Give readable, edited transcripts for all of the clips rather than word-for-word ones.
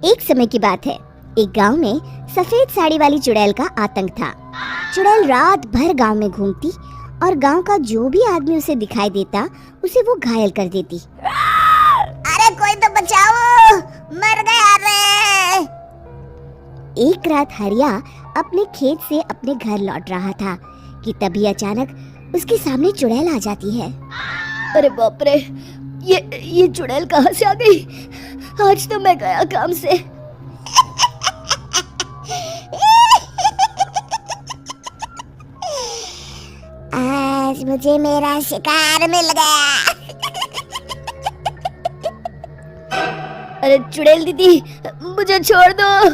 एक समय की बात है। एक गांव में सफेद साड़ी वाली चुड़ैल का आतंक था। चुड़ैल रात भर गांव में घूमती और गांव का जो भी आदमी उसे दिखाई देता उसे वो घायल कर देती। अरे कोई तो बचाओ, मर गया रे। एक रात हरिया अपने खेत से अपने घर लौट रहा था कि तभी अचानक उसके सामने चुड़ैल आ जाती है। अरे बाप रे, ये चुड़ैल कहाँ से आ गई? आज तो मैं गया काम से। आज मुझे मेरा शिकार मिल गया। अरे चुड़ैल दीदी, मुझे छोड़ दो।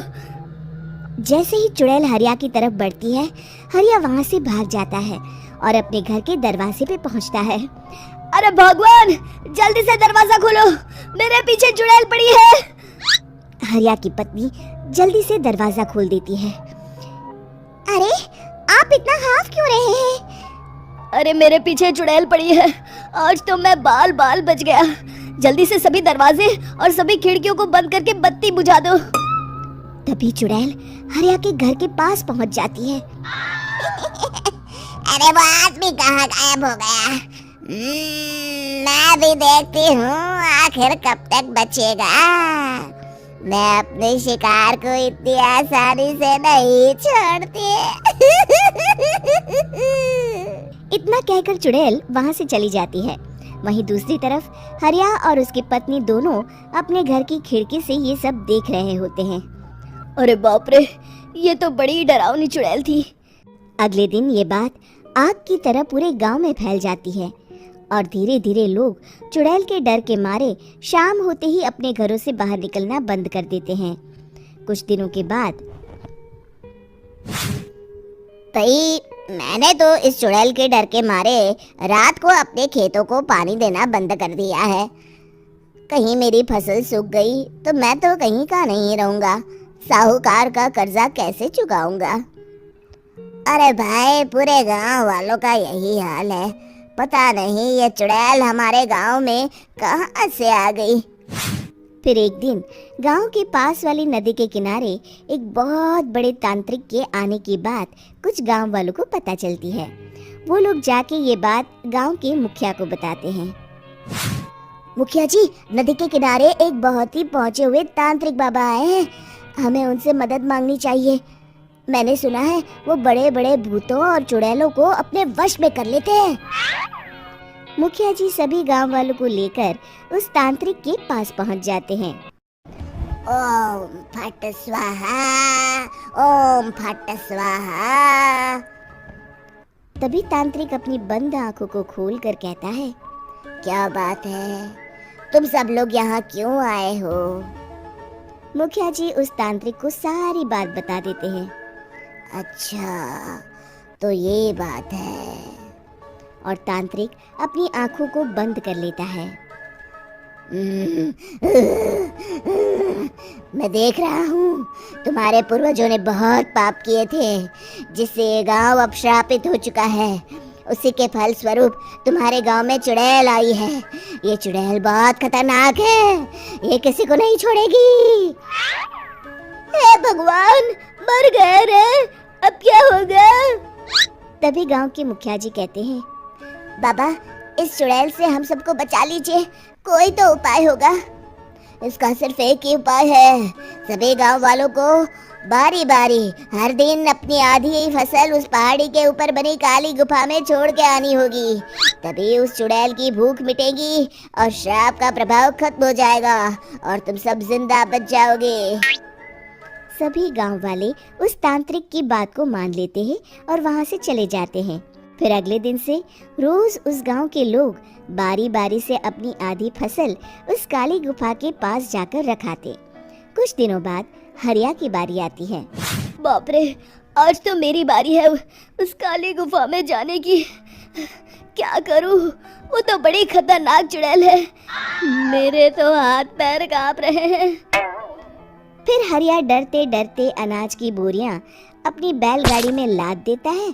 जैसे ही चुड़ैल हरिया की तरफ बढ़ती है, हरिया वहाँ से भाग जाता है और अपने घर के दरवाजे पे पहुँचता है। अरे भगवान, जल्दी से दरवाजा खोलो, मेरे पीछे चुड़ैल पड़ी है। हरिया की पत्नी जल्दी से दरवाजा खोल देती है। अरे आप इतना हाफ क्यों रहे हैं? अरे मेरे पीछे चुड़ैल पड़ी है, आज तो मैं बाल बाल बच गया। जल्दी से सभी दरवाजे और सभी खिड़कियों को बंद करके बत्ती बुझा दो। तभी चुड़ैल हरिया के घर के पास पहुंच जाती है। अरे वो आदमी कहाँ गायब हो गया? मैं भी देखती हूँ आखिर कब तक बचेगा। मैं अपने शिकार को इतनी आसानी से नहीं छोड़ती। इतना कहकर चुड़ैल वहाँ से चली जाती है। वहीं दूसरी तरफ हरिया और उसकी पत्नी दोनों अपने घर की खिड़की से ये सब देख रहे होते हैं। अरे बाप रे, ये तो बड़ी डरावनी चुड़ैल थी। अगले दिन ये बात आग की तरह पूरे गांव में फैल जाती है और धीरे धीरे लोग चुड़ैल के डर के मारे शाम होते ही अपने घरों से बाहर निकलना बंद कर देते हैं। कुछ दिनों के बाद भाई, मैंने तो इस चुड़ैल के डर के मारे रात को अपने खेतों को पानी देना बंद कर दिया है। कहीं मेरी फसल सूख गई तो मैं तो कहीं का नहीं रहूंगा। साहूकार का कर्जा कैसे चुकाऊंगा? अरे भाई, पूरे गांव वालों का यही हाल है। पता नहीं ये चुड़ैल हमारे गांव में कहां से आ गई। फिर एक दिन गांव के पास वाली नदी के किनारे एक बहुत बड़े तांत्रिक के आने की बात कुछ गांव वालों को पता चलती है। वो लोग जाके ये बात गांव के मुखिया को बताते हैं। मुखिया जी, नदी के किनारे एक बहुत ही पहुंचे हुए तांत्रिक बाबा आए हैं। हमें उनसे मदद मांगनी चाहिए। मैंने सुना है वो बड़े बड़े भूतों और चुड़ैलों को अपने वश में कर लेते हैं। मुखिया जी सभी गांव वालों को लेकर उस तांत्रिक के पास पहुंच जाते हैं। ओम फट स्वाहा, ओम फट स्वाहा। तभी तांत्रिक अपनी बंद आंखों को खोलकर कहता है, क्या बात है? तुम सब लोग यहाँ क्यों आए हो? मुखिया जी उस तांत्रिक को सारी बात बता देते हैं। अच्छा, तो ये बात है। और तांत्रिक अपनी आंखों को बंद कर लेता है। मैं देख रहा हूँ तुम्हारे पूर्वजों ने बहुत पाप किए थे, जिससे ये गांव अब श्रापित हो चुका है। उसी के फल स्वरूप तुम्हारे गांव में चुड़ैल आई है। ये चुड़ैल बहुत खतरनाक है, ये किसी को नहीं छोड़ेगी। हे भगवान, मर गए रे, अब क्या होगा? तभी गांव के मुखिया जी कहते हैं, बाबा, इस चुड़ैल से हम सबको बचा लीजिए। कोई तो उपाय होगा। इसका सिर्फ एक ही उपाय है। सभी गांव वालों को बारी बारी हर दिन अपनी आधी फसल उस पहाड़ी के ऊपर बनी काली गुफा में छोड़ के आनी होगी। तभी उस चुड़ैल की भूख मिटेगी और श्राप का प्रभाव खत्म हो जाएगा और तुम सब जिंदा बच जाओगे। सभी गांव वाले उस तांत्रिक की बात को मान लेते हैं और वहां से चले जाते हैं। फिर अगले दिन से रोज उस गांव के लोग बारी बारी से अपनी आधी फसल उस काली गुफा के पास जाकर रखाते। कुछ दिनों बाद हरिया की बारी आती है। बाप रे, आज तो मेरी बारी है उस काली गुफा में जाने की। क्या करूं? वो तो बड़ी खतरनाक चुड़ैल है। मेरे तो हाथ पैर कांप रहे हैं। फिर हरिया डरते डरते अनाज की बोरियां अपनी बैलगाड़ी में लाद देता है।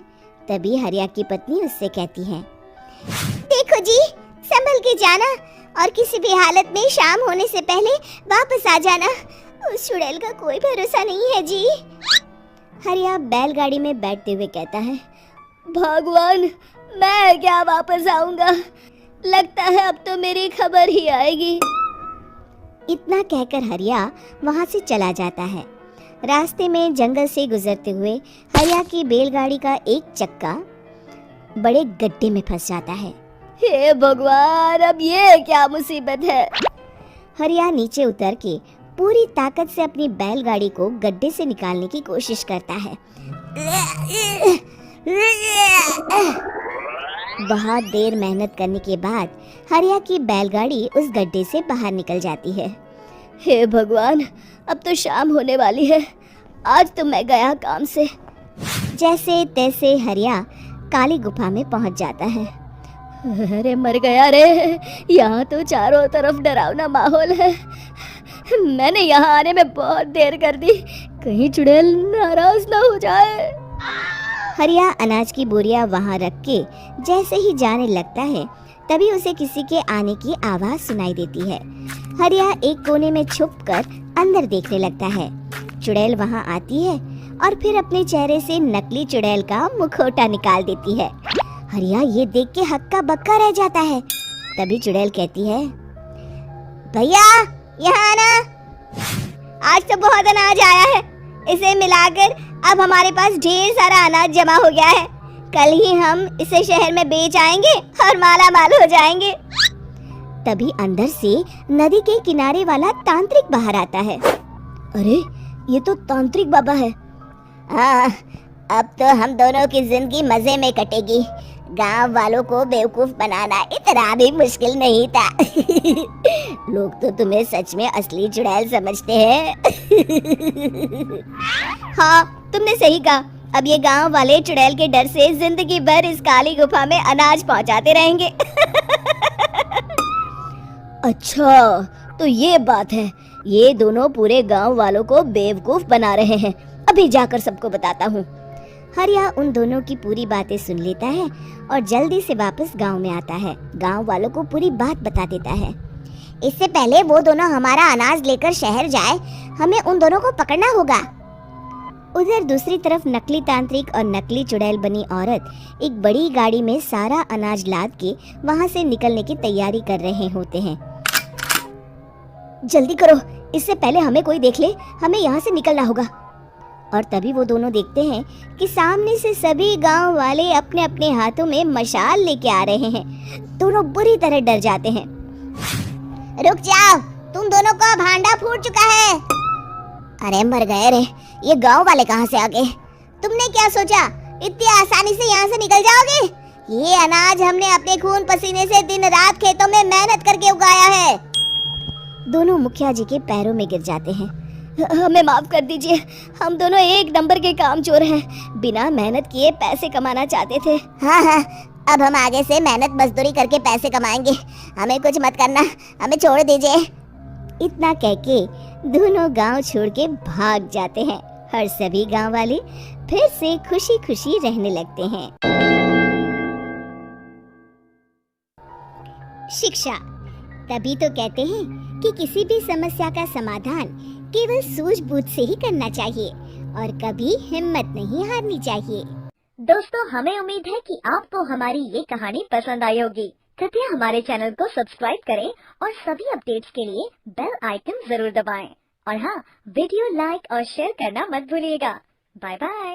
तभी हरिया की पत्नी उससे कहती है, देखो जी, संभल के जाना और किसी भी हालत में शाम होने से पहले वापस आ जाना। उस चुड़ैल का कोई भरोसा नहीं है जी। हरिया बैलगाड़ी में बैठते हुए कहता है, भगवान, मैं क्या वापस आऊंगा? लगता है अब तो मेरी खबर ही आएगी। इतना कहकर हरिया वहां से चला जाता है। रास्ते में जंगल से गुजरते हुए हरिया की बैलगाड़ी का एक चक्का बड़े गड्ढे में फंस जाता है। हे भगवान, अब ये क्या मुसीबत है? हरिया नीचे उतर के पूरी ताकत से अपनी बैलगाड़ी को गड्ढे से निकालने की कोशिश करता है। बहुत देर मेहनत करने के बाद हरिया की बैलगाड़ी उस गड्ढे से बाहर निकल जाती है। हे भगवान, अब तो शाम होने वाली है। आज तो मैं गया काम से। जैसे तैसे हरिया काली गुफा में पहुंच जाता है। अरे मर गया रे, यहाँ तो चारों तरफ डरावना माहौल है। मैंने यहाँ आने में बहुत देर कर दी, कहीं चुड़ैल नाराज ना हो जाए। हरिया अनाज की बोरिया वहां रख के जैसे ही जाने लगता है, तभी उसे किसी के आने की आवाज सुनाई देती है। हरिया एक कोने में छुपकर अंदर देखने लगता है। चुड़ैल वहां आती है और फिर अपने चेहरे से नकली चुड़ैल का मुखौटा निकाल देती है। हरिया ये देख के हक्का बक्का रह जाता है। तभी चुड़ैल कहती है, भैया यहाँ आना, आज तो बहुत अनाज आया है। इसे मिलाकर अब हमारे पास ढेर सारा अनाज जमा हो गया है। कल ही हम इसे शहर में बेच आएंगे और माला माल हो जाएंगे। तभी अंदर से नदी के किनारे वाला तांत्रिक बाहर आता है। अरे ये तो तांत्रिक बाबा है। हाँ, अब तो हम दोनों की जिंदगी मजे में कटेगी। गांव वालों को बेवकूफ बनाना इतना भी मुश्किल नहीं था। लोग तो तुम्हें सच में असली चुड़ैल समझते हैं। हाँ, तुमने सही कहा। अब ये गांव वाले चुड़ैल के डर से जिंदगी भर इस काली गुफा में अनाज पहुंचाते रहेंगे। अच्छा, तो ये बात है। ये दोनों पूरे गांव वालों को बेवकूफ बना रहे हैं। अभी जाकर सबको बताता हूँ। हरिया उन दोनों की पूरी बातें सुन लेता है और जल्दी से वापस गांव में आता है। गांव वालों को पूरी बात बता देता है। इससे पहले वो दोनों हमारा अनाज लेकर शहर जाए, हमें उन दोनों को पकड़ना होगा। उधर दूसरी तरफ नकली तांत्रिक और नकली चुड़ैल बनी औरत एक बड़ी गाड़ी में सारा अनाज लाद के वहां से निकलने की तैयारी कर रहे होते हैं। जल्दी करो, इससे पहले हमें कोई देख ले। हमें यहाँ से निकलना होगा। और तभी वो दोनों देखते हैं कि सामने से सभी गांव वाले अपने अपने हाथों में मशाल लेके आ रहे हैं। दोनों बुरी तरह डर जाते हैं। रुक जाओ, तुम दोनों का भांडा फूट चुका है। अरे मर गए रे, ये गांव वाले कहाँ से आ गए? तुमने क्या सोचा इतनी आसानी से यहाँ से निकल जाओगे? ये अनाज हमने अपने खून पसीने से दिन रात खेतों में मेहनत करके उगाया है। दोनों मुखिया जी के पैरों में गिर जाते हैं। हमें माफ कर दीजिए, हम दोनों एक नंबर के कामचोर हैं। बिना मेहनत किए पैसे कमाना चाहते थे। हाँ, अब हम आगे से मेहनत मजदूरी करके पैसे कमाएंगे। हमें कुछ मत करना, हमें छोड़ दीजिए। इतना कह के दोनों गांव छोड़ के भाग जाते हैं और सभी गांव वाले फिर से खुशी खुशी रहने लगते हैं। शिक्षा, तभी तो कहते हैं कि किसी भी समस्या का समाधान केवल सूझबूझ से ही करना चाहिए और कभी हिम्मत नहीं हारनी चाहिए। दोस्तों, हमें उम्मीद है कि आपको हमारी ये कहानी पसंद आई होगी। कृपया हमारे चैनल को सब्सक्राइब करें और सभी अपडेट्स के लिए बेल आइकन जरूर दबाएं। और हाँ, वीडियो लाइक और शेयर करना मत भूलिएगा। Bye bye.